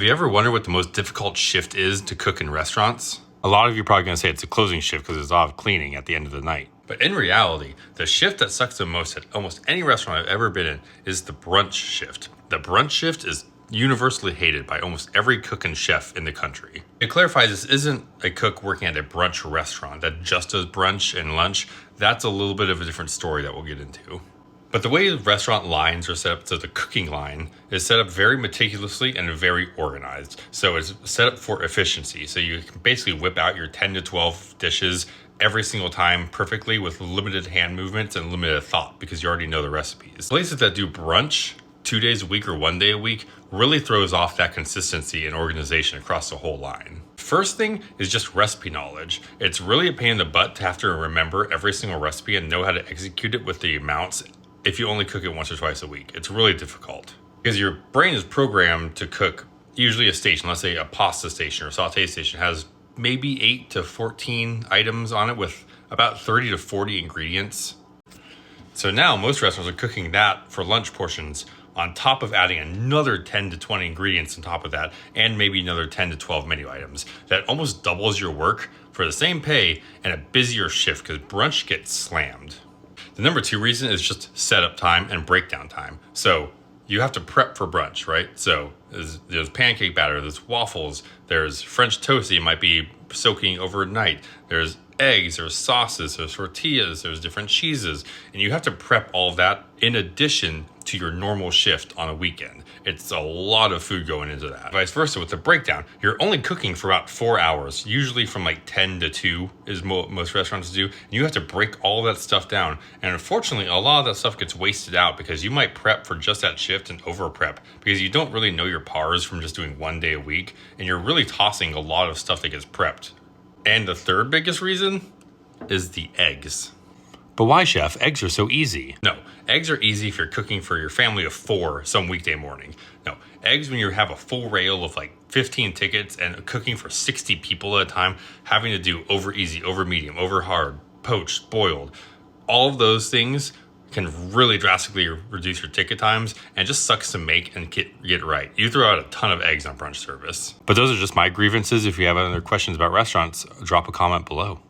Have you ever wondered what the most difficult shift is to cook in restaurants? A lot of you are probably going to say it's a closing shift because there's a lot of cleaning at the end of the night. But in reality, the shift that sucks the most at almost any restaurant I've ever been in is the brunch shift. The brunch shift is universally hated by almost every cook and chef in the country. To clarify, this isn't a cook working at a brunch restaurant that just does brunch and lunch. That's a little bit of a different story that we'll get into. But the way restaurant lines are set up, so the cooking line is set up very meticulously and very organized. So it's set up for efficiency. So you can basically whip out your 10 to 12 dishes every single time perfectly with limited hand movements and limited thought because you already know the recipes. Places that do brunch 2 days a week or 1 day a week really throws off that consistency and organization across the whole line. First thing is just recipe knowledge. It's really a pain in the butt to have to remember every single recipe and know how to execute it with the amounts if you only cook it once or twice a week. It's really difficult because your brain is programmed to cook usually a station, let's say a pasta station or saute station, has maybe 8 to 14 items on it with about 30 to 40 ingredients. So now most restaurants are cooking that for lunch portions on top of adding another 10 to 20 ingredients on top of that, and maybe another 10 to 12 menu items. That almost doubles your work for the same pay and a busier shift because brunch gets slammed. The number 2 reason is just setup time and breakdown time. So you have to prep for brunch, right? So there's pancake batter, there's waffles, there's French toast that you might be soaking overnight, there's eggs, there's sauces, there's tortillas, there's different cheeses, and you have to prep all of that in addition to your normal shift on a weekend. It's a lot of food going into that. Vice versa with the breakdown, you're only cooking for about 4 hours, usually from like 10 to 2 is most restaurants do, and you have to break all that stuff down. And unfortunately, a lot of that stuff gets wasted out because you might prep for just that shift and over prep because you don't really know your pars from just doing 1 day a week, and you're really tossing a lot of stuff that gets prepped. And the third biggest reason is the eggs. But why, chef? Eggs are so easy. No, eggs are easy if you're cooking for your family of 4 some weekday morning. No, eggs when you have a full rail of like 15 tickets and cooking for 60 people at a time, having to do over easy, over medium, over hard, poached, boiled. All of those things can really drastically reduce your ticket times and just sucks to make and get right. You throw out a ton of eggs on brunch service. But those are just my grievances. If you have other questions about restaurants, drop a comment below.